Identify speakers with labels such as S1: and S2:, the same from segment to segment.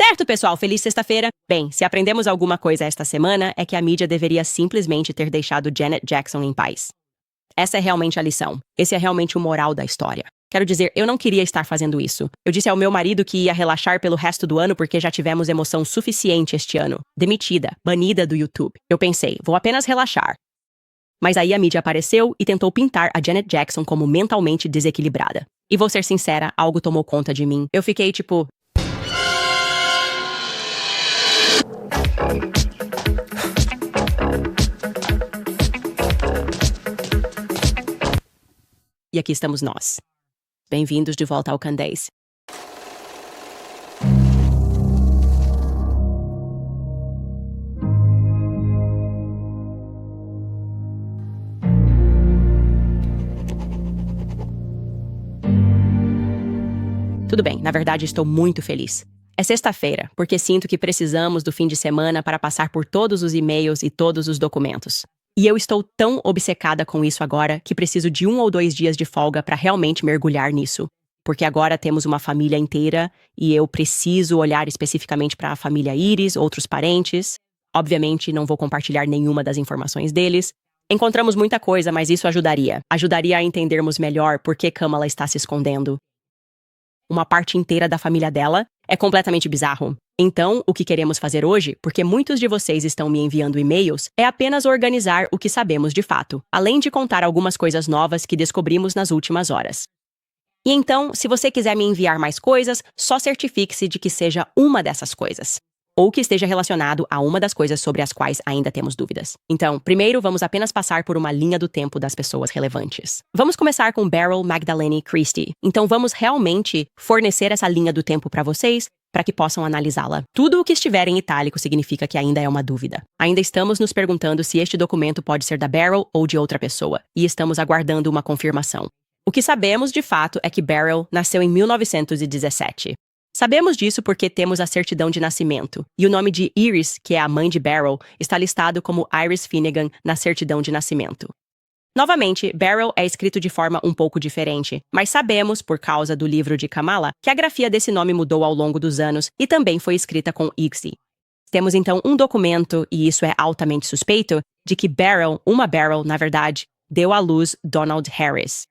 S1: Certo, pessoal, feliz sexta-feira. Bem, se aprendemos alguma coisa esta semana, é que a mídia deveria simplesmente ter deixado Janet Jackson em paz. Essa é realmente a lição. Esse é realmente o moral da história. Quero dizer, eu não queria estar fazendo isso. Eu disse ao meu marido que ia relaxar pelo resto do ano porque já tivemos emoção suficiente este ano. Demitida, banida do YouTube. Eu pensei, vou apenas relaxar. Mas aí a mídia apareceu e tentou pintar a Janet Jackson como mentalmente desequilibrada. E vou ser sincera, algo tomou conta de mim. Eu fiquei tipo... E aqui estamos nós. Bem-vindos de volta ao Candês. Tudo bem, na verdade estou muito feliz. É sexta-feira, porque sinto que precisamos do fim de semana para passar por todos os e-mails e todos os documentos. E eu estou tão obcecada com isso agora que preciso de 1 ou 2 dias de folga para realmente mergulhar nisso. Porque agora temos uma família inteira e eu preciso olhar especificamente para a família Iris, outros parentes. Obviamente, não vou compartilhar nenhuma das informações deles. Encontramos muita coisa, mas isso ajudaria. Ajudaria a entendermos melhor por que Kamala está se escondendo. Uma parte inteira da família dela é completamente bizarro. Então, o que queremos fazer hoje, porque muitos de vocês estão me enviando e-mails, é apenas organizar o que sabemos de fato, além de contar algumas coisas novas que descobrimos nas últimas horas. E então, se você quiser me enviar mais coisas, só certifique-se de que seja uma dessas coisas, ou que esteja relacionado a uma das coisas sobre as quais ainda temos dúvidas. Então, primeiro vamos apenas passar por uma linha do tempo das pessoas relevantes. Vamos começar com Beryl Magdalene Christie. Então vamos realmente fornecer essa linha do tempo para vocês, para que possam analisá-la. Tudo o que estiver em itálico significa que ainda é uma dúvida. Ainda estamos nos perguntando se este documento pode ser da Beryl ou de outra pessoa, e estamos aguardando uma confirmação. O que sabemos de fato é que Beryl nasceu em 1917. Sabemos disso porque temos a certidão de nascimento, e o nome de Iris, que é a mãe de Beryl, está listado como Iris Finnegan na certidão de nascimento. Novamente, Beryl é escrito de forma um pouco diferente, mas sabemos, por causa do livro de Kamala, que a grafia desse nome mudou ao longo dos anos e também foi escrita com Ixi. Temos então um documento, e isso é altamente suspeito, de que Beryl, uma Beryl, na verdade, deu à luz Donald Harris.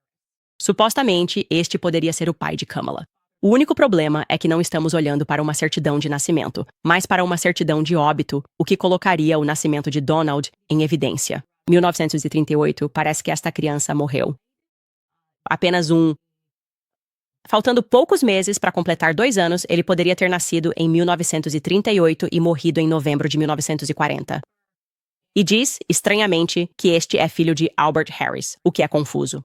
S1: Supostamente, este poderia ser o pai de Kamala. O único problema é que não estamos olhando para uma certidão de nascimento, mas para uma certidão de óbito, o que colocaria o nascimento de Donald em evidência. 1938, parece que esta criança morreu. Faltando poucos meses para completar 2 anos, ele poderia ter nascido em 1938 e morrido em novembro de 1940. E diz, estranhamente, que este é filho de Albert Harris, o que é confuso.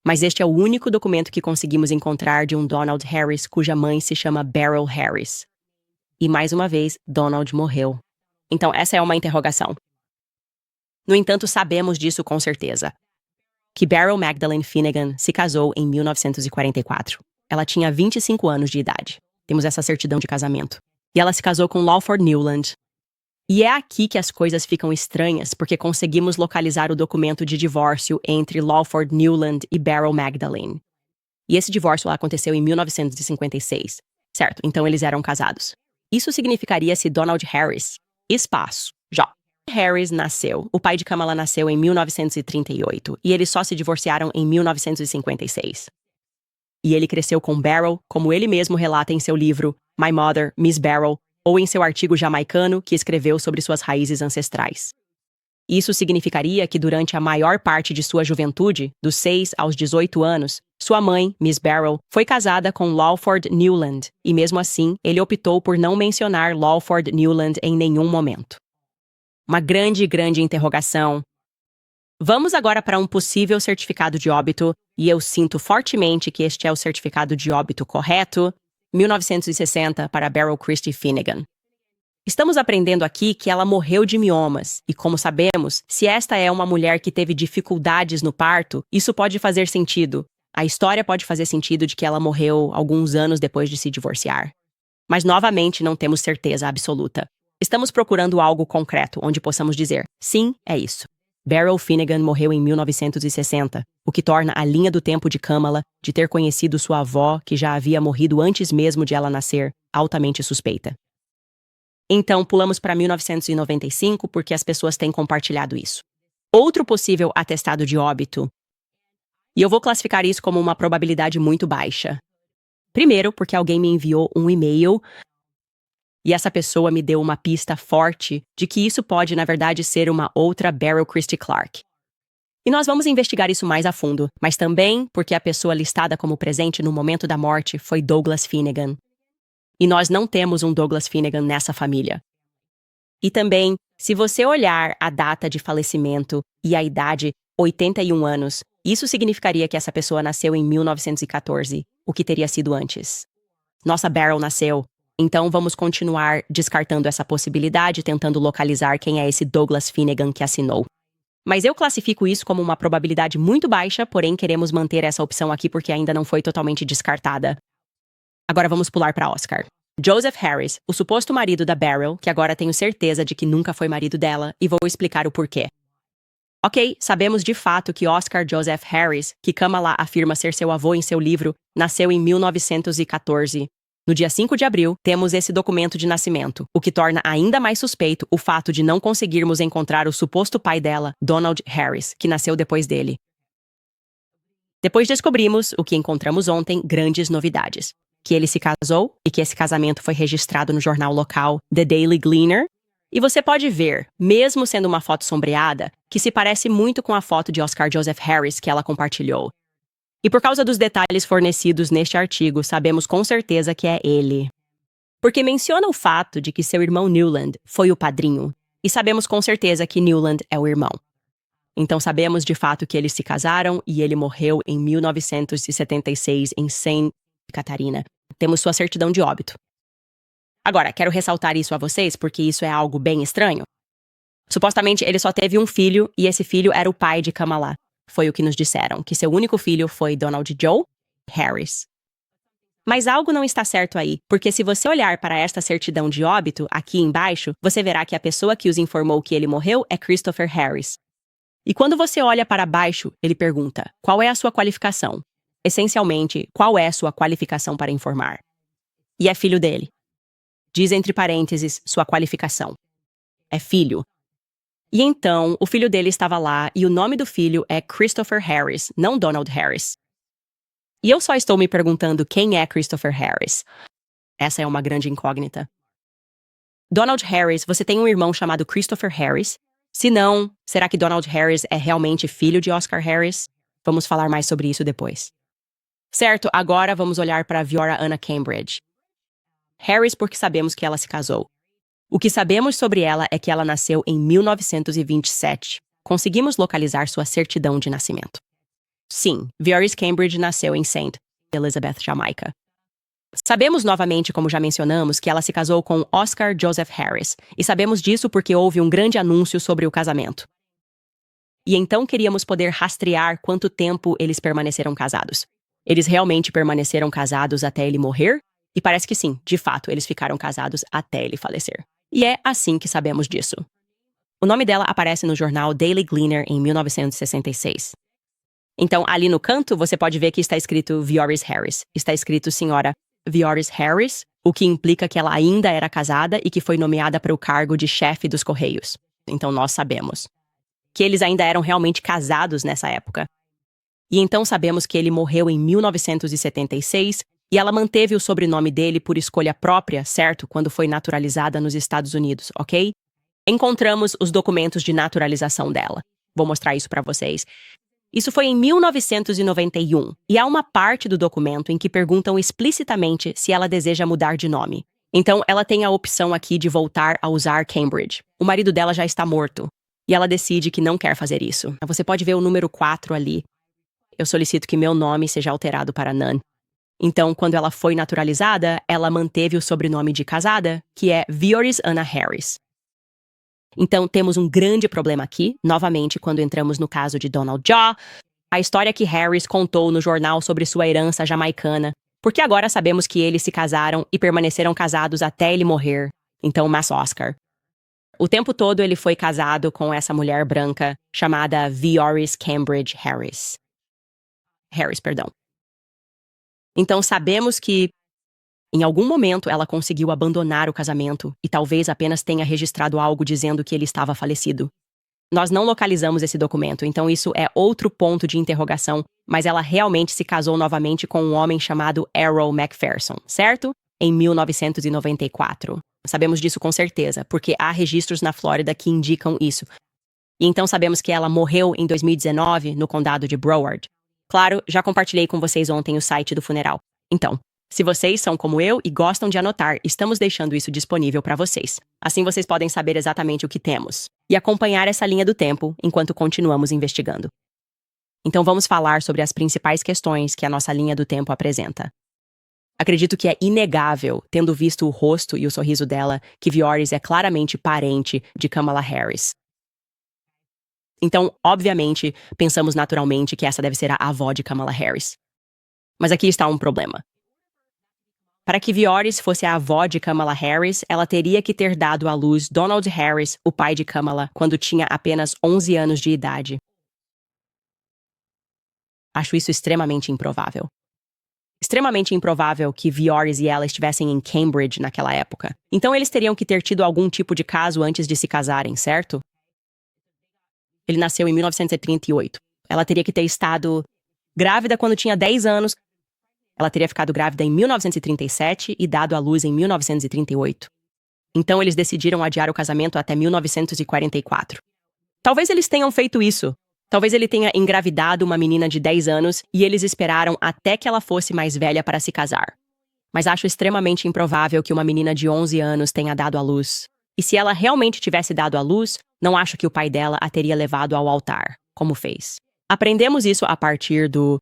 S1: Mas este é o único documento que conseguimos encontrar de um Donald Harris cuja mãe se chama Beryl Harris. E mais uma vez, Donald morreu. Então essa é uma interrogação. No entanto, sabemos disso com certeza. Que Beryl Magdalene Finnegan se casou em 1944. Ela tinha 25 anos de idade. Temos essa certidão de casamento. E ela se casou com Lawford Newland. E é aqui que as coisas ficam estranhas, porque conseguimos localizar o documento de divórcio entre Lawford Newland e Beryl Magdalene. E esse divórcio aconteceu em 1956. Certo, então eles eram casados. Isso significaria se Donald Harris, espaço, já. Harris nasceu, o pai de Kamala nasceu em 1938, e eles só se divorciaram em 1956. E ele cresceu com Beryl, como ele mesmo relata em seu livro My Mother, Miss Beryl, ou em seu artigo jamaicano que escreveu sobre suas raízes ancestrais. Isso significaria que durante a maior parte de sua juventude, dos 6 aos 18 anos, sua mãe, Miss Beryl, foi casada com Lawford Newland, e mesmo assim, ele optou por não mencionar Lawford Newland em nenhum momento. Uma grande interrogação. Vamos agora para um possível certificado de óbito, e eu sinto fortemente que este é o certificado de óbito correto, 1960 para Beryl Christie Finnegan. Estamos aprendendo aqui que ela morreu de miomas, e como sabemos, se esta é uma mulher que teve dificuldades no parto, isso pode fazer sentido. A história pode fazer sentido de que ela morreu alguns anos depois de se divorciar. Mas novamente não temos certeza absoluta. Estamos procurando algo concreto, onde possamos dizer, sim, é isso. Beryl Finnegan morreu em 1960, o que torna a linha do tempo de Kamala, de ter conhecido sua avó, que já havia morrido antes mesmo de ela nascer, altamente suspeita. Então, pulamos para 1995 porque as pessoas têm compartilhado isso. Outro possível atestado de óbito. E eu vou classificar isso como uma probabilidade muito baixa. Primeiro, porque alguém me enviou um e-mail e essa pessoa me deu uma pista forte de que isso pode, na verdade, ser uma outra Beryl Christie Clark. E nós vamos investigar isso mais a fundo, mas também porque a pessoa listada como presente no momento da morte foi Douglas Finnegan. E nós não temos um Douglas Finnegan nessa família. E também, se você olhar a data de falecimento e a idade, 81 anos, isso significaria que essa pessoa nasceu em 1914, o que teria sido antes. Nossa Beryl nasceu, então vamos continuar descartando essa possibilidade, tentando localizar quem é esse Douglas Finnegan que assinou. Mas eu classifico isso como uma probabilidade muito baixa, porém queremos manter essa opção aqui porque ainda não foi totalmente descartada. Agora vamos pular para Oscar. Joseph Harris, o suposto marido da Beryl, que agora tenho certeza de que nunca foi marido dela, e vou explicar o porquê. Ok, sabemos de fato que Oscar Joseph Harris, que Kamala afirma ser seu avô em seu livro, nasceu em 1914. No dia 5 de abril, temos esse documento de nascimento, o que torna ainda mais suspeito o fato de não conseguirmos encontrar o suposto pai dela, Donald Harris, que nasceu depois dele. Depois descobrimos, o que encontramos ontem, grandes novidades. Que ele se casou e que esse casamento foi registrado no jornal local The Daily Gleaner. E você pode ver, mesmo sendo uma foto sombreada, que se parece muito com a foto de Oscar Joseph Harris que ela compartilhou. E por causa dos detalhes fornecidos neste artigo, sabemos com certeza que é ele. Porque menciona o fato de que seu irmão Newland foi o padrinho, e sabemos com certeza que Newland é o irmão. Então sabemos de fato que eles se casaram e ele morreu em 1976 em St. Catarina. Temos sua certidão de óbito. Agora, quero ressaltar isso a vocês porque isso é algo bem estranho. Supostamente ele só teve um filho e esse filho era o pai de Kamala. Foi o que nos disseram, que seu único filho foi Donald Joe Harris. Mas algo não está certo aí, porque se você olhar para esta certidão de óbito, aqui embaixo, você verá que a pessoa que os informou que ele morreu é Christopher Harris. E quando você olha para baixo, ele pergunta, qual é a sua qualificação? Essencialmente, qual é a sua qualificação para informar? E é filho dele. Diz entre parênteses, sua qualificação. É filho. E então, o filho dele estava lá e o nome do filho é Christopher Harris, não Donald Harris. E eu só estou me perguntando quem é Christopher Harris. Essa é uma grande incógnita. Donald Harris, você tem um irmão chamado Christopher Harris? Se não, será que Donald Harris é realmente filho de Oscar Harris? Vamos falar mais sobre isso depois. Certo, agora vamos olhar para Viora Anna Cambridge. Harris porque sabemos que ela se casou. O que sabemos sobre ela é que ela nasceu em 1927. Conseguimos localizar sua certidão de nascimento. Sim, Vioris Cambridge nasceu em St. Elizabeth, Jamaica. Sabemos novamente, como já mencionamos, que ela se casou com Oscar Joseph Harris, e sabemos disso porque houve um grande anúncio sobre o casamento. E então queríamos poder rastrear quanto tempo eles permaneceram casados. Eles realmente permaneceram casados até ele morrer? E parece que sim, de fato, eles ficaram casados até ele falecer. E é assim que sabemos disso. O nome dela aparece no jornal Daily Gleaner em 1966. Então, ali no canto, você pode ver que está escrito Vioris Harris. Está escrito Senhora Vioris Harris, o que implica que ela ainda era casada e que foi nomeada para o cargo de chefe dos Correios. Então, nós sabemos que eles ainda eram realmente casados nessa época. E então sabemos que ele morreu em 1976 e ela manteve o sobrenome dele por escolha própria, certo? Quando foi naturalizada nos Estados Unidos, ok? Encontramos os documentos de naturalização dela. Vou mostrar isso para vocês. Isso foi em 1991, e há uma parte do documento em que perguntam explicitamente se ela deseja mudar de nome. Então, ela tem a opção aqui de voltar a usar Cambridge. O marido dela já está morto, e ela decide que não quer fazer isso. Você pode ver o número 4 ali. Eu solicito que meu nome seja alterado para Nan. Então, quando ela foi naturalizada, ela manteve o sobrenome de casada, que é Vioris Anna Harris. Então, temos um grande problema aqui, novamente, quando entramos no caso de Donald Jaw, a história que Harris contou no jornal sobre sua herança jamaicana, porque agora sabemos que eles se casaram e permaneceram casados até ele morrer, então Mass Oscar. O tempo todo ele foi casado com essa mulher branca chamada Vioris Cambridge Harris. Então sabemos que Em algum momento, ela conseguiu abandonar o casamento e talvez apenas tenha registrado algo dizendo que ele estava falecido. Nós não localizamos esse documento, então isso é outro ponto de interrogação, mas ela realmente se casou novamente com um homem chamado Errol Macpherson, certo? Em 1994. Sabemos disso com certeza, porque há registros na Flórida que indicam isso. E então sabemos que ela morreu em 2019 no condado de Broward. Claro, já compartilhei com vocês ontem o site do funeral. Então, se vocês são como eu e gostam de anotar, estamos deixando isso disponível para vocês. Assim vocês podem saber exatamente o que temos e acompanhar essa linha do tempo enquanto continuamos investigando. Então vamos falar sobre as principais questões que a nossa linha do tempo apresenta. Acredito que é inegável, tendo visto o rosto e o sorriso dela, que Vioris é claramente parente de Kamala Harris. Então, obviamente, pensamos naturalmente que essa deve ser a avó de Kamala Harris. Mas aqui está um problema. Para que Vioris fosse a avó de Kamala Harris, ela teria que ter dado à luz Donald Harris, o pai de Kamala, quando tinha apenas 11 anos de idade. Acho isso extremamente improvável. Extremamente improvável que Vioris e ela estivessem em Cambridge naquela época. Então eles teriam que ter tido algum tipo de caso antes de se casarem, certo? Ele nasceu em 1938. Ela teria que ter estado grávida quando tinha 10 anos. Ela teria ficado grávida em 1937 e dado à luz em 1938. Então eles decidiram adiar o casamento até 1944. Talvez eles tenham feito isso. Talvez ele tenha engravidado uma menina de 10 anos e eles esperaram até que ela fosse mais velha para se casar. Mas acho extremamente improvável que uma menina de 11 anos tenha dado à luz. E se ela realmente tivesse dado à luz, não acho que o pai dela a teria levado ao altar, como fez. Aprendemos isso a partir do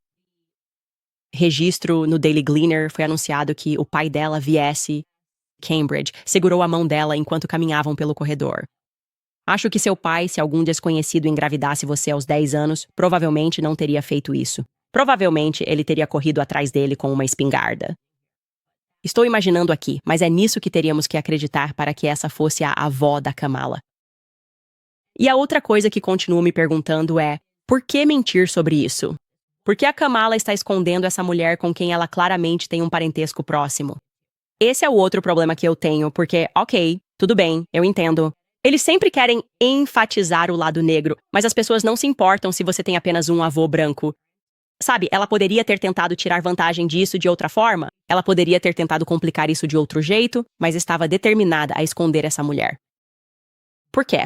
S1: registro no Daily Gleaner. Foi anunciado que o pai dela viesse Cambridge, segurou a mão dela enquanto caminhavam pelo corredor. Acho que seu pai, se algum desconhecido engravidasse você aos 10 anos, provavelmente não teria feito isso. Provavelmente ele teria corrido atrás dele com uma espingarda. Estou imaginando aqui, mas é nisso que teríamos que acreditar para que essa fosse a avó da Kamala. E a outra coisa que continuo me perguntando é, por que mentir sobre isso? Por que a Kamala está escondendo essa mulher com quem ela claramente tem um parentesco próximo? Esse é o outro problema que eu tenho, porque, ok, tudo bem, eu entendo. Eles sempre querem enfatizar o lado negro, mas as pessoas não se importam se você tem apenas um avô branco. Sabe, ela poderia ter tentado tirar vantagem disso de outra forma, ela poderia ter tentado complicar isso de outro jeito, mas estava determinada a esconder essa mulher. Por quê?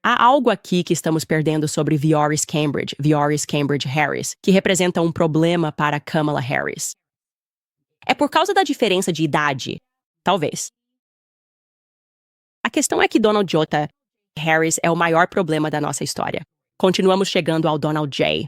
S1: Há algo aqui que estamos perdendo sobre Vioris Cambridge Harris, que representa um problema para Kamala Harris. É por causa da diferença de idade? Talvez. A questão é que Donald J. Harris é o maior problema da nossa história. Continuamos chegando ao Donald J.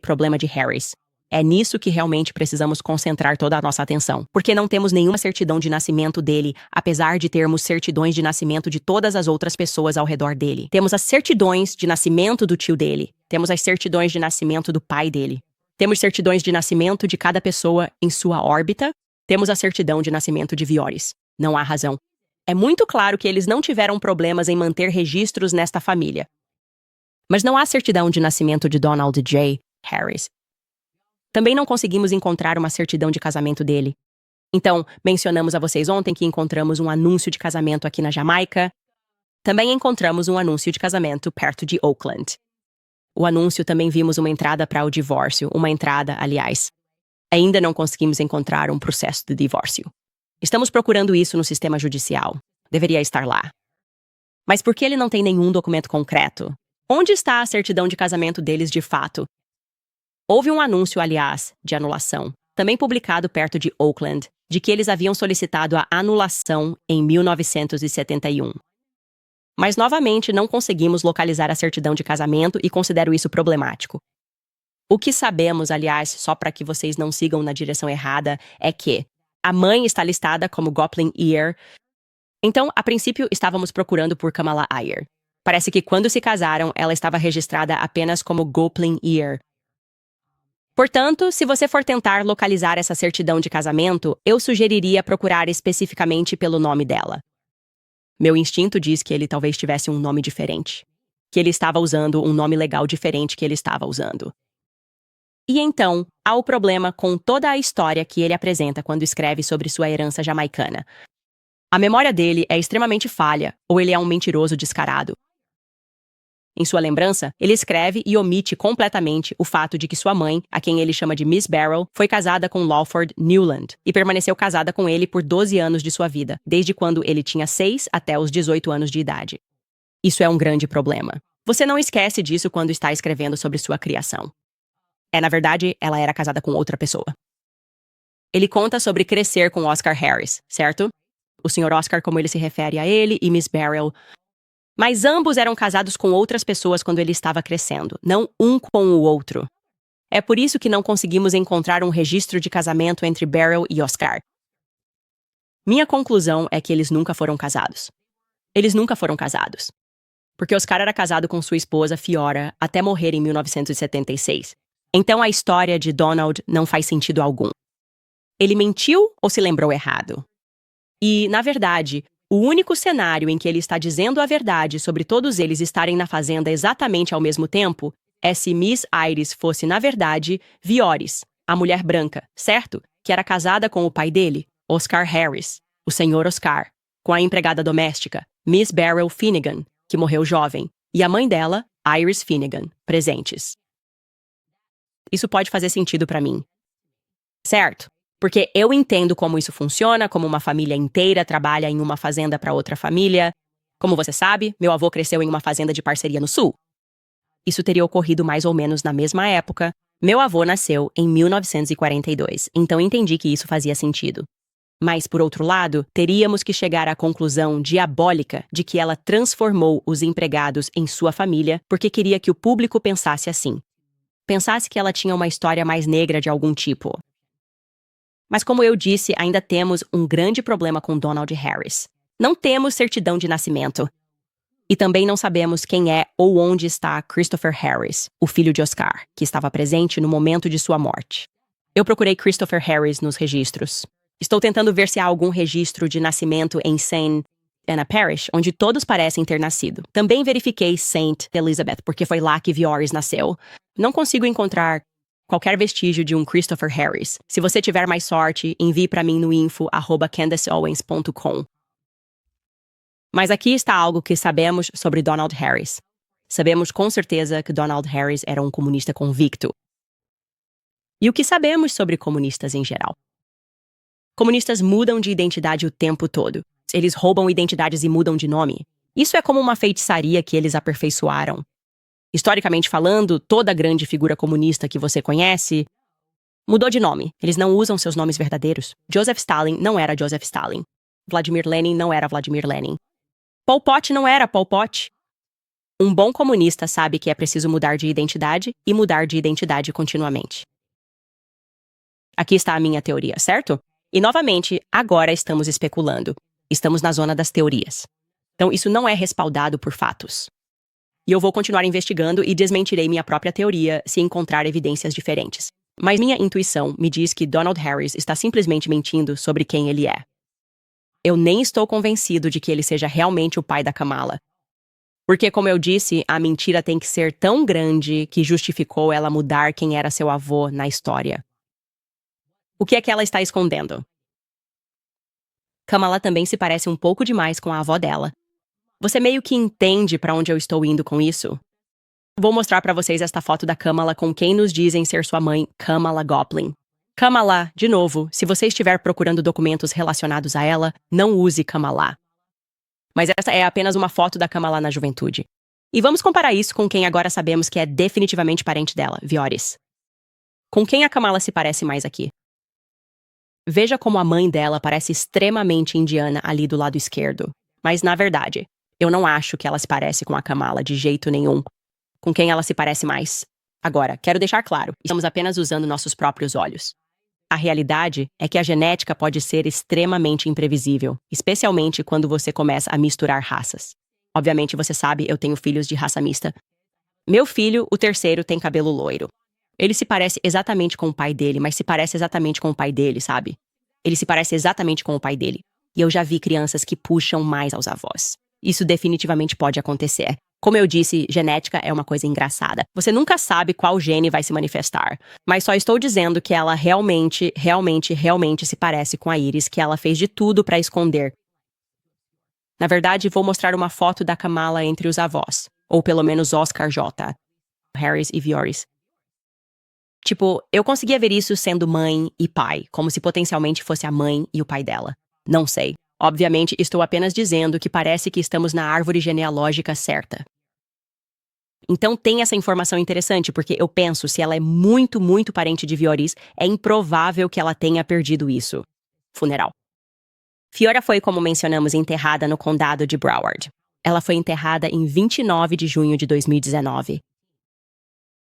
S1: Problema de Harris. É nisso que realmente precisamos concentrar toda a nossa atenção, porque não temos nenhuma certidão de nascimento dele, apesar de termos certidões de nascimento de todas as outras pessoas ao redor dele. Temos as certidões de nascimento do tio dele, temos as certidões de nascimento do pai dele, temos certidões de nascimento de cada pessoa em sua órbita, temos a certidão de nascimento de Vioris. Não há razão. É muito claro que eles não tiveram problemas em manter registros nesta família. Mas não há certidão de nascimento de Donald J. Harris. Também não conseguimos encontrar uma certidão de casamento dele. Então, mencionamos a vocês ontem que encontramos um anúncio de casamento aqui na Jamaica. Também encontramos um anúncio de casamento perto de Oakland. O anúncio também vimos uma entrada para o divórcio, uma entrada, aliás. Ainda não conseguimos encontrar um processo de divórcio. Estamos procurando isso no sistema judicial. Deveria estar lá. Mas por que ele não tem nenhum documento concreto? Onde está a certidão de casamento deles de fato? Houve um anúncio, aliás, de anulação, também publicado perto de Oakland, de que eles haviam solicitado a anulação em 1971. Mas, novamente, não conseguimos localizar a certidão de casamento e considero isso problemático. O que sabemos, aliás, só para que vocês não sigam na direção errada, é que a mãe está listada como Goplin Ear. Então, a princípio, estávamos procurando por Kamala Ayer. Parece que quando se casaram, ela estava registrada apenas como Goplin Ear. Portanto, se você for tentar localizar essa certidão de casamento, eu sugeriria procurar especificamente pelo nome dela. Meu instinto diz que ele talvez tivesse um nome diferente. Que ele estava usando um nome legal diferente que ele estava usando. E então, há o problema com toda a história que ele apresenta quando escreve sobre sua herança jamaicana. A memória dele é extremamente falha, ou ele é um mentiroso descarado. Em sua lembrança, ele escreve e omite completamente o fato de que sua mãe, a quem ele chama de Miss Barrow, foi casada com Lawford Newland e permaneceu casada com ele por 12 anos de sua vida, desde quando ele tinha 6 até os 18 anos de idade. Isso é um grande problema. Você não esquece disso quando está escrevendo sobre sua criação. Na verdade, ela era casada com outra pessoa. Ele conta sobre crescer com Oscar Harris, certo? O Sr. Oscar, como ele se refere a ele, e Miss Barrow. Mas ambos eram casados com outras pessoas quando ele estava crescendo, não um com o outro. É por isso que não conseguimos encontrar um registro de casamento entre Barrow e Oscar. Minha conclusão é que eles nunca foram casados. Eles nunca foram casados. Porque Oscar era casado com sua esposa, Fiora, até morrer em 1976. Então a história de Donald não faz sentido algum. Ele mentiu ou se lembrou errado? E, na verdade, o único cenário em que ele está dizendo a verdade sobre todos eles estarem na fazenda exatamente ao mesmo tempo é se Miss Iris fosse, na verdade, Viores, a mulher branca, certo? Que era casada com o pai dele, Oscar Harris, o Sr. Oscar, com a empregada doméstica, Miss Beryl Finnegan, que morreu jovem, e a mãe dela, Iris Finnegan, presentes. Isso pode fazer sentido para mim. Certo? Porque eu entendo como isso funciona, como uma família inteira trabalha em uma fazenda para outra família. Como você sabe, meu avô cresceu em uma fazenda de parceria no sul. Isso teria ocorrido mais ou menos na mesma época. Meu avô nasceu em 1942, então entendi que isso fazia sentido. Mas, por outro lado, teríamos que chegar à conclusão diabólica de que ela transformou os empregados em sua família porque queria que o público pensasse assim. Pensasse que ela tinha uma história mais negra de algum tipo. Mas como eu disse, ainda temos um grande problema com Donald Harris. Não temos certidão de nascimento. E também não sabemos quem é ou onde está Christopher Harris, o filho de Oscar, que estava presente no momento de sua morte. Eu procurei Christopher Harris nos registros. Estou tentando ver se há algum registro de nascimento em St. Anna Parish, onde todos parecem ter nascido. Também verifiquei St. Elizabeth, porque foi lá que Viores nasceu. Não consigo encontrar qualquer vestígio de um Christopher Harris. Se você tiver mais sorte, envie para mim no info@candaceowens.com. Mas aqui está algo que sabemos sobre Donald Harris. Sabemos com certeza que Donald Harris era um comunista convicto. E o que sabemos sobre comunistas em geral? Comunistas mudam de identidade o tempo todo. Eles roubam identidades e mudam de nome. Isso é como uma feitiçaria que eles aperfeiçoaram. Historicamente falando, toda grande figura comunista que você conhece mudou de nome. Eles não usam seus nomes verdadeiros. Joseph Stalin não era Joseph Stalin. Vladimir Lenin não era Vladimir Lenin. Pol Pot não era Pol Pot. Um bom comunista sabe que é preciso mudar de identidade e mudar de identidade continuamente. Aqui está a minha teoria, certo? E novamente, agora estamos especulando. Estamos na zona das teorias. Então isso não é respaldado por fatos. E eu vou continuar investigando e desmentirei minha própria teoria se encontrar evidências diferentes. Mas minha intuição me diz que Donald Harris está simplesmente mentindo sobre quem ele é. Eu nem estou convencido de que ele seja realmente o pai da Kamala. Porque, como eu disse, a mentira tem que ser tão grande que justificou ela mudar quem era seu avô na história. O que é que ela está escondendo? Kamala também se parece um pouco demais com a avó dela. Você meio que entende para onde eu estou indo com isso? Vou mostrar para vocês esta foto da Kamala com quem nos dizem ser sua mãe, Kamala Goplin. Kamala, de novo, se você estiver procurando documentos relacionados a ela, não use Kamala. Mas essa é apenas uma foto da Kamala na juventude. E vamos comparar isso com quem agora sabemos que é definitivamente parente dela, Viores. Com quem a Kamala se parece mais aqui? Veja como a mãe dela parece extremamente indiana ali do lado esquerdo. Mas, na verdade, eu não acho que ela se parece com a Kamala de jeito nenhum. Com quem ela se parece mais? Agora, quero deixar claro, estamos apenas usando nossos próprios olhos. A realidade é que a genética pode ser extremamente imprevisível, especialmente quando você começa a misturar raças. Obviamente, você sabe, eu tenho filhos de raça mista. Meu filho, o terceiro, tem cabelo loiro. Ele se parece exatamente com o pai dele, mas se parece exatamente com o pai dele, sabe? Ele se parece exatamente com o pai dele. E eu já vi crianças que puxam mais aos avós. Isso definitivamente pode acontecer. Como eu disse, genética é uma coisa engraçada. Você nunca sabe qual gene vai se manifestar. Mas só estou dizendo que ela realmente se parece com a Iris, que ela fez de tudo para esconder. Na verdade, vou mostrar uma foto da Kamala entre os avós. Ou pelo menos Oscar J. Harris e Vioris. Tipo, eu conseguia ver isso sendo mãe e pai, como se potencialmente fosse a mãe e o pai dela. Não sei. Obviamente, estou apenas dizendo que parece que estamos na árvore genealógica certa. Então tem essa informação interessante, porque eu penso, se ela é muito parente de Vioris, é improvável que ela tenha perdido isso. Funeral. Fiora foi, como mencionamos, enterrada no condado de Broward. Ela foi enterrada em 29 de junho de 2019.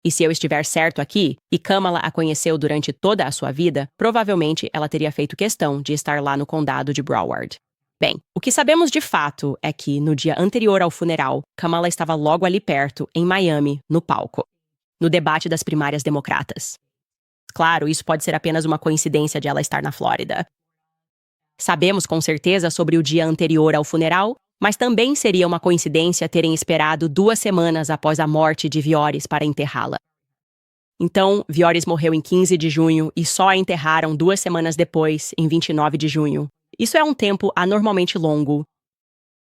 S1: E se eu estiver certo aqui, e Kamala a conheceu durante toda a sua vida, provavelmente ela teria feito questão de estar lá no condado de Broward. Bem, o que sabemos de fato é que, no dia anterior ao funeral, Kamala estava logo ali perto, em Miami, no palco, no debate das primárias democratas. Claro, isso pode ser apenas uma coincidência de ela estar na Flórida. Sabemos com certeza sobre o dia anterior ao funeral, mas também seria uma coincidência terem esperado 2 semanas após a morte de Vioris para enterrá-la. Então, Vioris morreu em 15 de junho e só a enterraram 2 semanas depois, em 29 de junho. Isso é um tempo anormalmente longo.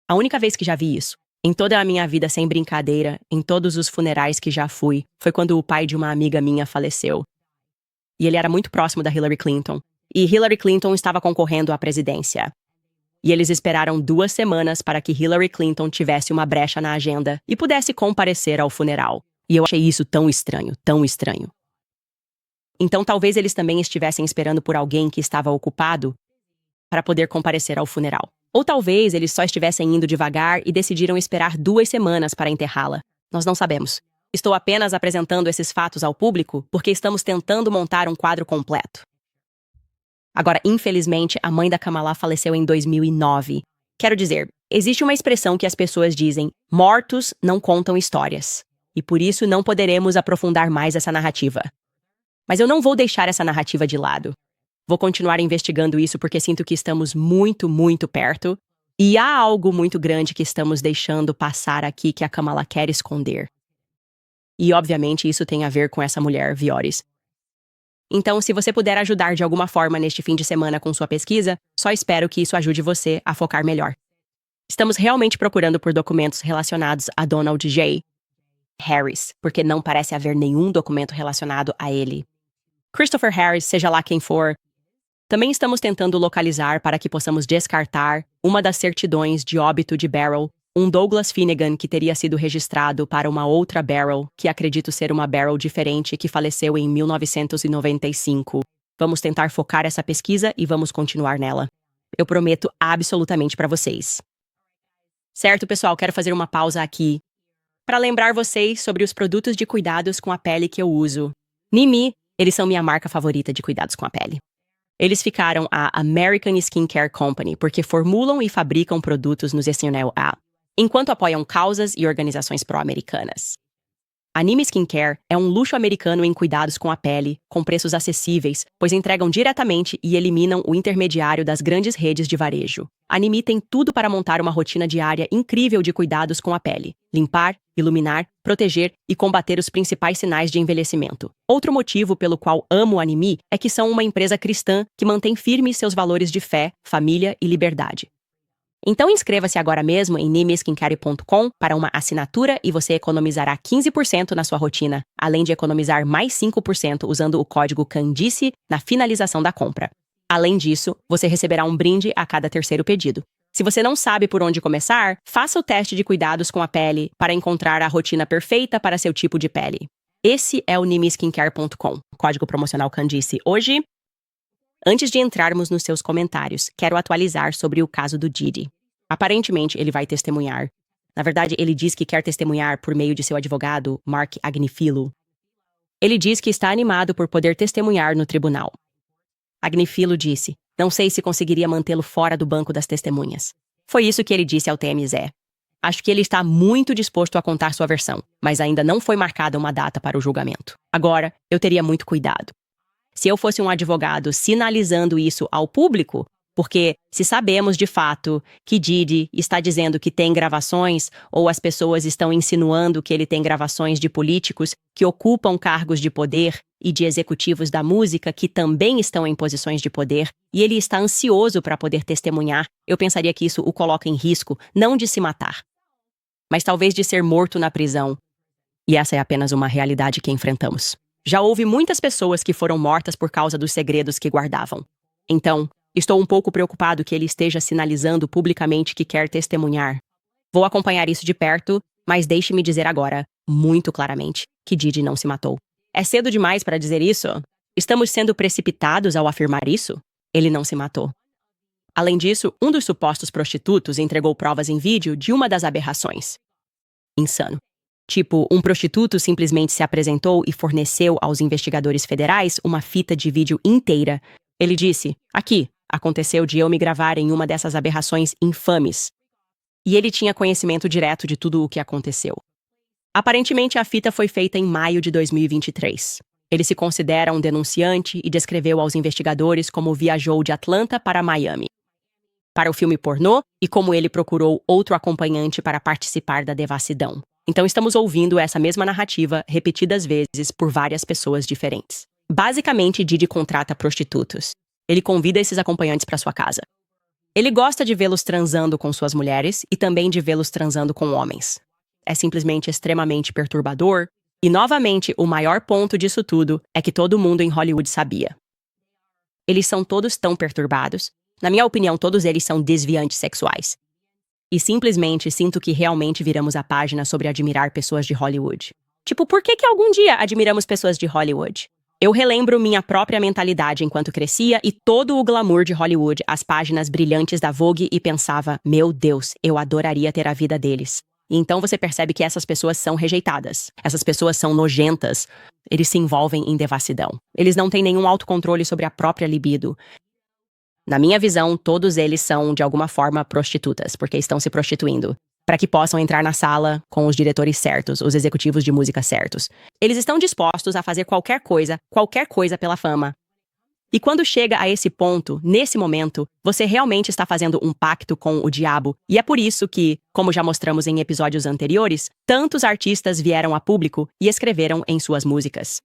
S1: A única vez que já vi isso, em toda a minha vida sem brincadeira, em todos os funerais que já fui, foi quando o pai de uma amiga minha faleceu. E ele era muito próximo da Hillary Clinton. E Hillary Clinton estava concorrendo à presidência. E eles esperaram 2 semanas para que Hillary Clinton tivesse uma brecha na agenda e pudesse comparecer ao funeral. E eu achei isso tão estranho, tão estranho. Então talvez eles também estivessem esperando por alguém que estava ocupado para poder comparecer ao funeral. Ou talvez eles só estivessem indo devagar e decidiram esperar 2 semanas para enterrá-la. Nós não sabemos. Estou apenas apresentando esses fatos ao público porque estamos tentando montar um quadro completo. Agora, infelizmente, a mãe da Kamala faleceu em 2009. Quero dizer, existe uma expressão que as pessoas dizem: mortos não contam histórias. E por isso não poderemos aprofundar mais essa narrativa. Mas eu não vou deixar essa narrativa de lado. Vou continuar investigando isso porque sinto que estamos muito perto. E há algo muito grande que estamos deixando passar aqui que a Kamala quer esconder. E obviamente isso tem a ver com essa mulher, Vioris. Então, se você puder ajudar de alguma forma neste fim de semana com sua pesquisa, só espero que isso ajude você a focar melhor. Estamos realmente procurando por documentos relacionados a Donald J. Harris, porque não parece haver nenhum documento relacionado a ele. Christopher Harris, seja lá quem for. Também estamos tentando localizar para que possamos descartar uma das certidões de óbito de Beryl, um Douglas Finnegan que teria sido registrado para uma outra Beryl, que acredito ser uma Beryl diferente que faleceu em 1995. Vamos tentar focar essa pesquisa e vamos continuar nela. Eu prometo absolutamente para vocês. Certo, pessoal, quero fazer uma pausa aqui para lembrar vocês sobre os produtos de cuidados com a pele que eu uso. Nimi, eles são minha marca favorita de cuidados com a pele. Eles ficaram a American Skincare Company porque formulam e fabricam produtos no Espanhol A, enquanto apoiam causas e organizações pró-americanas. A Nimi Skincare é um luxo americano em cuidados com a pele, com preços acessíveis, pois entregam diretamente e eliminam o intermediário das grandes redes de varejo. A Nimi tem tudo para montar uma rotina diária incrível de cuidados com a pele: limpar, iluminar, proteger e combater os principais sinais de envelhecimento. Outro motivo pelo qual amo a Nimi é que são uma empresa cristã que mantém firmes seus valores de fé, família e liberdade. Então inscreva-se agora mesmo em nimiskincare.com para uma assinatura e você economizará 15% na sua rotina, além de economizar mais 5% usando o código CANDICE na finalização da compra. Além disso, você receberá um brinde a cada terceiro pedido. Se você não sabe por onde começar, faça o teste de cuidados com a pele para encontrar a rotina perfeita para seu tipo de pele. Esse é o nimiskincare.com, código promocional CANDICE. Hoje, antes de entrarmos nos seus comentários, quero atualizar sobre o caso do Diddy. Aparentemente, ele vai testemunhar. Na verdade, ele diz que quer testemunhar por meio de seu advogado, Mark Agnifilo. Ele diz que está animado por poder testemunhar no tribunal. Agnifilo disse: "Não sei se conseguiria mantê-lo fora do banco das testemunhas." Foi isso que ele disse ao TMZ. Acho que ele está muito disposto a contar sua versão, mas ainda não foi marcada uma data para o julgamento. Agora, eu teria muito cuidado. Se eu fosse um advogado sinalizando isso ao público, Porque se sabemos de fato que Diddy está dizendo que tem gravações, ou as pessoas estão insinuando que ele tem gravações de políticos que ocupam cargos de poder e de executivos da música que também estão em posições de poder, e ele está ansioso para poder testemunhar, eu pensaria que isso o coloca em risco, não de se matar, mas talvez de ser morto na prisão. E essa é apenas uma realidade que enfrentamos. Já houve muitas pessoas que foram mortas por causa dos segredos que guardavam. Então, estou um pouco preocupado que ele esteja sinalizando publicamente que quer testemunhar. Vou acompanhar isso de perto, mas deixe-me dizer agora, muito claramente, que Diddy não se matou. É cedo demais para dizer isso? Estamos sendo precipitados ao afirmar isso? Ele não se matou. Além disso, um dos supostos prostitutos entregou provas em vídeo de uma das aberrações. Insano. Tipo, um prostituto simplesmente se apresentou e forneceu aos investigadores federais uma fita de vídeo inteira. Ele disse, aqui, aconteceu de eu me gravar em uma dessas aberrações infames. E ele tinha conhecimento direto de tudo o que aconteceu. Aparentemente, a fita foi feita em maio de 2023. Ele se considera um denunciante e descreveu aos investigadores como viajou de Atlanta para Miami para o filme pornô e como ele procurou outro acompanhante para participar da devassidão. Então estamos ouvindo essa mesma narrativa repetidas vezes por várias pessoas diferentes. Basicamente, Diddy contrata prostitutos. Ele convida esses acompanhantes para sua casa. Ele gosta de vê-los transando com suas mulheres e também de vê-los transando com homens. É simplesmente extremamente perturbador. E, novamente, o maior ponto disso tudo é que todo mundo em Hollywood sabia. Eles são todos tão perturbados. Na minha opinião, todos eles são desviantes sexuais. E simplesmente sinto que realmente viramos a página sobre admirar pessoas de Hollywood. Tipo, por que algum dia admiramos pessoas de Hollywood? Eu relembro minha própria mentalidade enquanto crescia e todo o glamour de Hollywood, as páginas brilhantes da Vogue e pensava, meu Deus, eu adoraria ter a vida deles. E então você percebe que essas pessoas são rejeitadas. Essas pessoas são nojentas. Eles se envolvem em devassidão. Eles não têm nenhum autocontrole sobre a própria libido. Na minha visão, todos eles são, de alguma forma, prostitutas, porque estão se prostituindo, para que possam entrar na sala com os diretores certos, os executivos de música certos. Eles estão dispostos a fazer qualquer coisa pela fama. E quando chega a esse ponto, nesse momento, você realmente está fazendo um pacto com o diabo. E é por isso que, como já mostramos em episódios anteriores, tantos artistas vieram a público e escreveram em suas músicas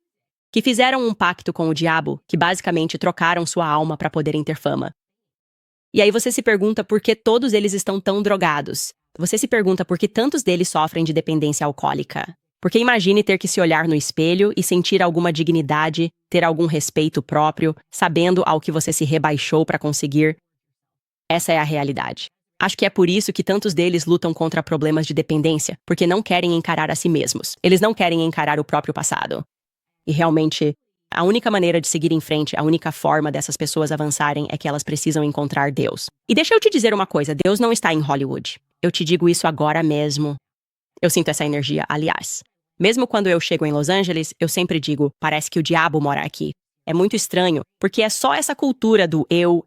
S1: que fizeram um pacto com o diabo, que basicamente trocaram sua alma para poderem ter fama. E aí você se pergunta por que todos eles estão tão drogados. Você se pergunta por que tantos deles sofrem de dependência alcoólica. Porque imagine ter que se olhar no espelho e sentir alguma dignidade, ter algum respeito próprio, sabendo ao que você se rebaixou para conseguir. Essa é a realidade. Acho que é por isso que tantos deles lutam contra problemas de dependência, porque não querem encarar a si mesmos. Eles não querem encarar o próprio passado. E realmente, a única maneira de seguir em frente, a única forma dessas pessoas avançarem é que elas precisam encontrar Deus. E deixa eu te dizer uma coisa, Deus não está em Hollywood. Eu te digo isso agora mesmo. Eu sinto essa energia, aliás. Mesmo quando eu chego em Los Angeles, eu sempre digo, parece que o diabo mora aqui. É muito estranho, porque é só essa cultura do eu.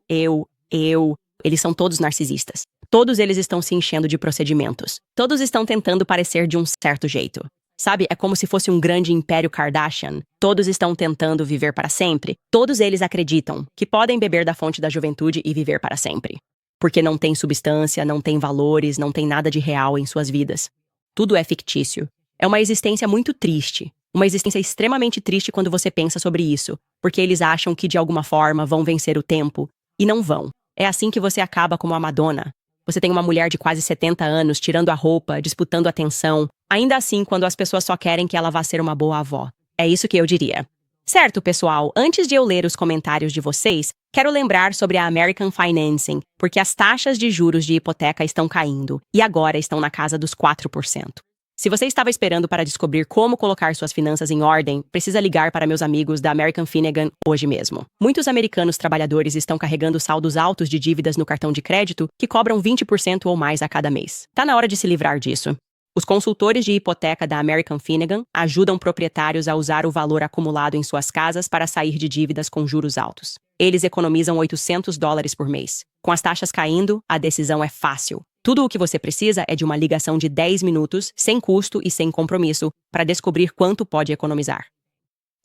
S1: Eles são todos narcisistas. Todos eles estão se enchendo de procedimentos. Todos estão tentando parecer de um certo jeito. Sabe, é como se fosse um grande império Kardashian. Todos estão tentando viver para sempre. Todos eles acreditam que podem beber da fonte da juventude e viver para sempre. Porque não tem substância, não tem valores, não tem nada de real em suas vidas. Tudo é fictício. É uma existência muito triste. Uma existência extremamente triste quando você pensa sobre isso. Porque eles acham que de alguma forma vão vencer o tempo. E não vão. É assim que você acaba como a Madonna. Você tem uma mulher de quase 70 anos tirando a roupa, disputando atenção. Ainda assim, quando as pessoas só querem que ela vá ser uma boa avó. É isso que eu diria. Certo, pessoal, antes de eu ler os comentários de vocês, quero lembrar sobre a American Financing, porque as taxas de juros de hipoteca estão caindo, e agora estão na casa dos 4%. Se você estava esperando para descobrir como colocar suas finanças em ordem, precisa ligar para meus amigos da American Financing hoje mesmo. Muitos americanos trabalhadores estão carregando saldos altos de dívidas no cartão de crédito que cobram 20% ou mais a cada mês. Tá na hora de se livrar disso. Os consultores de hipoteca da American Financing ajudam proprietários a usar o valor acumulado em suas casas para sair de dívidas com juros altos. Eles economizam $800 por mês. Com as taxas caindo, a decisão é fácil. Tudo o que você precisa é de uma ligação de 10 minutos, sem custo e sem compromisso, para descobrir quanto pode economizar.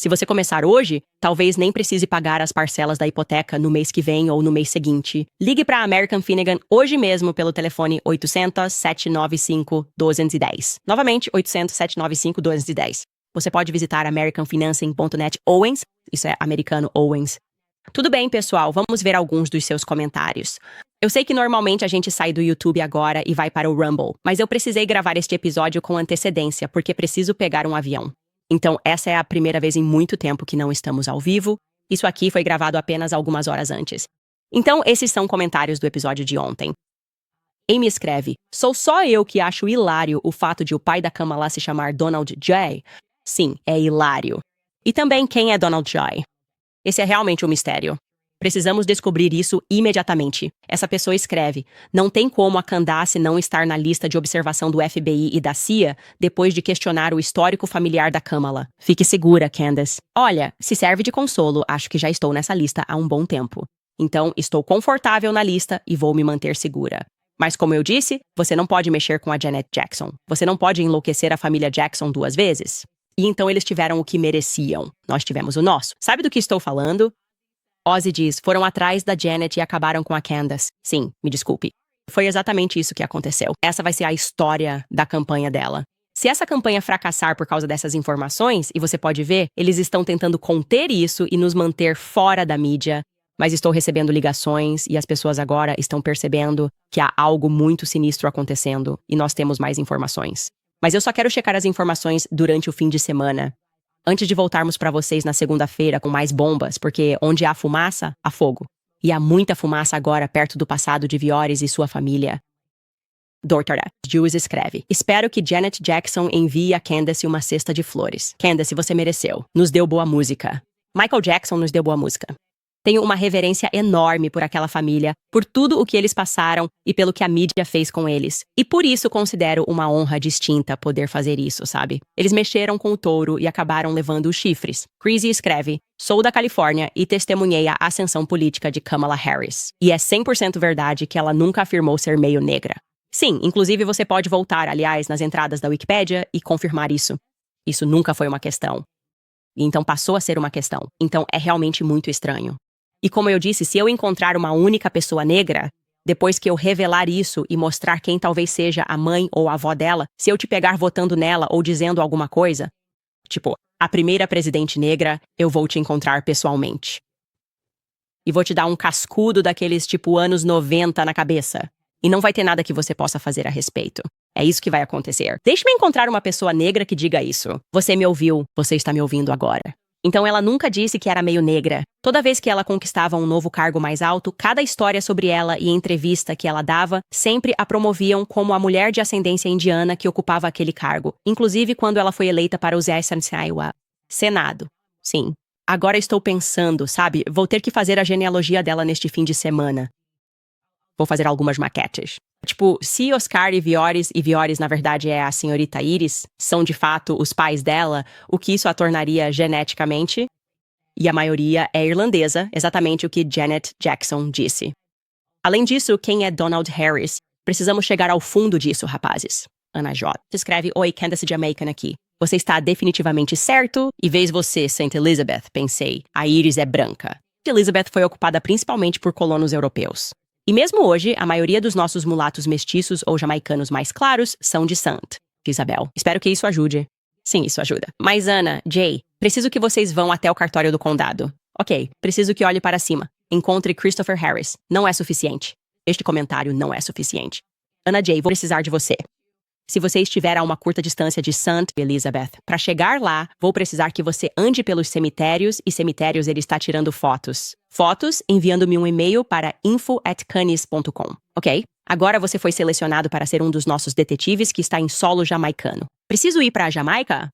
S1: Se você começar hoje, talvez nem precise pagar as parcelas da hipoteca no mês que vem ou no mês seguinte. Ligue para a American Finnegan hoje mesmo pelo telefone 800-795-1210. Novamente, 800-795-1210. Você pode visitar americanfinancing.net Owens, isso é americano Owens. Tudo bem, pessoal, vamos ver alguns dos seus comentários. Eu sei que normalmente a gente sai do YouTube agora e vai para o Rumble, mas eu precisei gravar este episódio com antecedência porque preciso pegar um avião. Então, essa é a primeira vez em muito tempo que não estamos ao vivo. Isso aqui foi gravado apenas algumas horas antes. Então, esses são comentários do episódio de ontem. Amy escreve: sou só eu que acho hilário o fato de o pai da Kamala se chamar Donald J. Sim, é hilário. E também quem é Donald J. Esse é realmente um mistério. Precisamos descobrir isso imediatamente. Essa pessoa escreve: não tem como a Candace não estar na lista de observação do FBI e da CIA depois de questionar o histórico familiar da Kamala. Fique segura, Candace. Olha, se serve de consolo, acho que já estou nessa lista há um bom tempo. Então, estou confortável na lista e vou me manter segura. Mas como eu disse, você não pode mexer com a Janet Jackson. Você não pode enlouquecer a família Jackson duas vezes. E então eles tiveram o que mereciam. Nós tivemos o nosso. Sabe do que estou falando? Ozzy diz: foram atrás da Janet e acabaram com a Candace. Sim, me desculpe. Foi exatamente isso que aconteceu. Essa vai ser a história da campanha dela. Se essa campanha fracassar por causa dessas informações, e você pode ver, eles estão tentando conter isso e nos manter fora da mídia, mas estou recebendo ligações e as pessoas agora estão percebendo que há algo muito sinistro acontecendo e nós temos mais informações. Mas eu só quero checar as informações durante o fim de semana, antes de voltarmos para vocês na segunda-feira com mais bombas, porque onde há fumaça, há fogo. E há muita fumaça agora perto do passado de Viores e sua família. Dr. Jules escreve: espero que Janet Jackson envie a Candace uma cesta de flores. Candace, você mereceu. Nos deu boa música. Michael Jackson nos deu boa música. Tenho uma reverência enorme por aquela família, por tudo o que eles passaram e pelo que a mídia fez com eles. E por isso considero uma honra distinta poder fazer isso, sabe? Eles mexeram com o touro e acabaram levando os chifres. Crazy escreve: sou da Califórnia e testemunhei a ascensão política de Kamala Harris. E é 100% verdade que ela nunca afirmou ser meio negra. Sim, inclusive você pode voltar, aliás, nas entradas da Wikipédia e confirmar isso. Isso nunca foi uma questão. E então passou a ser uma questão. Então é realmente muito estranho. E como eu disse, se eu encontrar uma única pessoa negra, depois que eu revelar isso e mostrar quem talvez seja a mãe ou a avó dela, se eu te pegar votando nela ou dizendo alguma coisa, tipo, a primeira presidente negra, eu vou te encontrar pessoalmente. E vou te dar um cascudo daqueles tipo anos 90 na cabeça. E não vai ter nada que você possa fazer a respeito. É isso que vai acontecer. Deixe-me encontrar uma pessoa negra que diga isso. Você me ouviu, você está me ouvindo agora. Então ela nunca disse que era meio negra. Toda vez que ela conquistava um novo cargo mais alto, cada história sobre ela e entrevista que ela dava sempre a promoviam como a mulher de ascendência indiana que ocupava aquele cargo, inclusive quando ela foi eleita para o Senado. Sim. Agora estou pensando, sabe, vou ter que fazer a genealogia dela neste fim de semana. Vou fazer algumas maquetes. Tipo, se Oscar e Viores na verdade é a senhorita Iris, são de fato os pais dela, o que isso a tornaria geneticamente? E a maioria é irlandesa, exatamente o que Janet Jackson disse. Além disso, quem é Donald Harris? Precisamos chegar ao fundo disso, rapazes. Ana J. escreve: oi, Candace Jamaican aqui. Você está definitivamente certo, e vês você, Saint Elizabeth, pensei. A Iris é branca. Elizabeth foi ocupada principalmente por colonos europeus. E mesmo hoje, a maioria dos nossos mulatos mestiços ou jamaicanos mais claros são de Sant. Isabel. Espero que isso ajude. Sim, isso ajuda. Mas Ana, Jay, preciso que vocês vão até o cartório do condado. Ok, preciso que olhe para cima. Encontre Christopher Harris. Não é suficiente. Este comentário não é suficiente. Ana Jay, vou precisar de você. Se você estiver a uma curta distância de St. Elizabeth, para chegar lá, vou precisar que você ande pelos cemitérios e cemitérios ele está tirando fotos. Fotos enviando-me um e-mail para info@canis.com, ok? Agora você foi selecionado para ser um dos nossos detetives que está em solo jamaicano. Preciso ir para a Jamaica?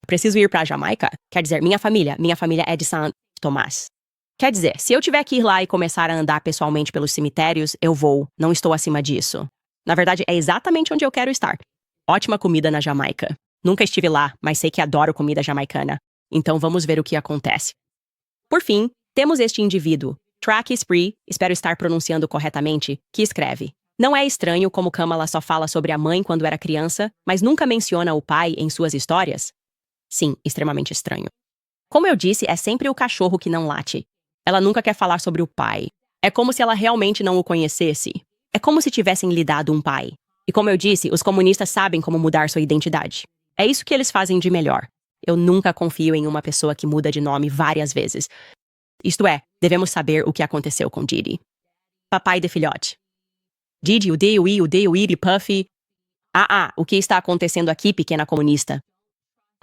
S1: Preciso ir para a Jamaica? Quer dizer, minha família é de St. Tomás. Quer dizer, se eu tiver que ir lá e começar a andar pessoalmente pelos cemitérios, eu vou. Não estou acima disso. Na verdade, é exatamente onde eu quero estar. Ótima comida na Jamaica. Nunca estive lá, mas sei que adoro comida jamaicana. Então vamos ver o que acontece. Por fim, temos este indivíduo, Track Spree, espero estar pronunciando corretamente, que escreve: não é estranho como Kamala só fala sobre a mãe quando era criança, mas nunca menciona o pai em suas histórias? Sim, extremamente estranho. Como eu disse, é sempre o cachorro que não late. Ela nunca quer falar sobre o pai. É como se ela realmente não o conhecesse. É como se tivessem lhe dado um pai. E como eu disse, os comunistas sabem como mudar sua identidade. É isso que eles fazem de melhor. Eu nunca confio em uma pessoa que muda de nome várias vezes. Isto é, devemos saber o que aconteceu com Didi. Papai de filhote. Didi, o Iri, Puffy. O que está acontecendo aqui, pequena comunista?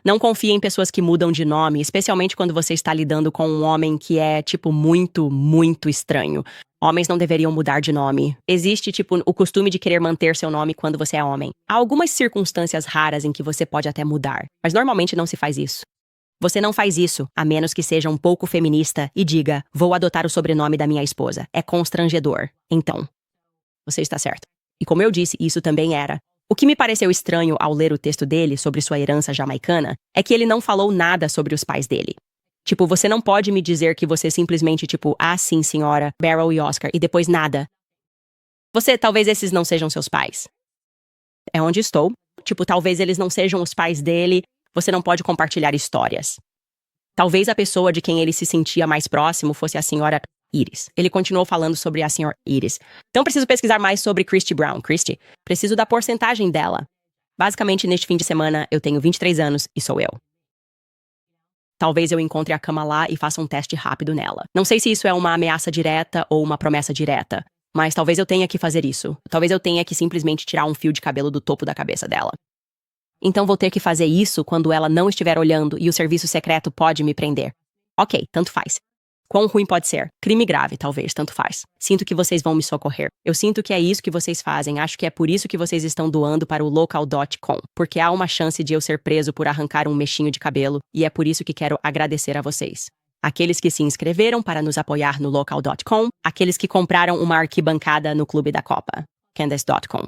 S1: Não confie em pessoas que mudam de nome, especialmente quando você está lidando com um homem que é, muito, muito estranho. Homens não deveriam mudar de nome. Existe, o costume de querer manter seu nome quando você é homem. Há algumas circunstâncias raras em que você pode até mudar, mas normalmente não se faz isso. Você não faz isso, a menos que seja um pouco feminista e diga, vou adotar o sobrenome da minha esposa. É constrangedor. Então, você está certo. E como eu disse, isso também era. O que me pareceu estranho ao ler o texto dele sobre sua herança jamaicana é que ele não falou nada sobre os pais dele. Você não pode me dizer que você simplesmente, sim, senhora, Beryl e Oscar, e depois nada. Talvez esses não sejam seus pais. É onde estou. Talvez eles não sejam os pais dele. Você não pode compartilhar histórias. Talvez a pessoa de quem ele se sentia mais próximo fosse a senhora Iris. Ele continuou falando sobre a senhora Iris. Então preciso pesquisar mais sobre Christy Brown. Christy, preciso da porcentagem dela. Basicamente, neste fim de semana, eu tenho 23 anos e sou eu. Talvez eu encontre a cama lá e faça um teste rápido nela. Não sei se isso é uma ameaça direta ou uma promessa direta, mas talvez eu tenha que fazer isso. Talvez eu tenha que simplesmente tirar um fio de cabelo do topo da cabeça dela. Então vou ter que fazer isso quando ela não estiver olhando e o serviço secreto pode me prender. Ok, tanto faz. Quão ruim pode ser? Crime grave, talvez, tanto faz. Sinto que vocês vão me socorrer. Eu sinto que é isso que vocês fazem. Acho que é por isso que vocês estão doando para o local.com. Porque há uma chance de eu ser preso por arrancar um mechinho de cabelo, e é por isso que quero agradecer a vocês. Aqueles que se inscreveram para nos apoiar no local.com, aqueles que compraram uma arquibancada no Clube da Copa, Candace.com.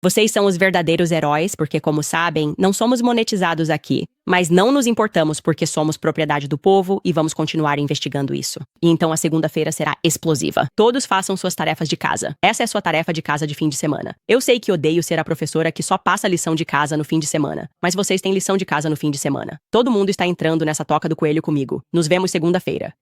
S1: Vocês são os verdadeiros heróis porque, como sabem, não somos monetizados aqui, mas não nos importamos porque somos propriedade do povo e vamos continuar investigando isso. E então a segunda-feira será explosiva. Todos façam suas tarefas de casa. Essa é sua tarefa de casa de fim de semana. Eu sei que odeio ser a professora que só passa lição de casa no fim de semana, mas vocês têm lição de casa no fim de semana. Todo mundo está entrando nessa toca do coelho comigo. Nos vemos segunda-feira.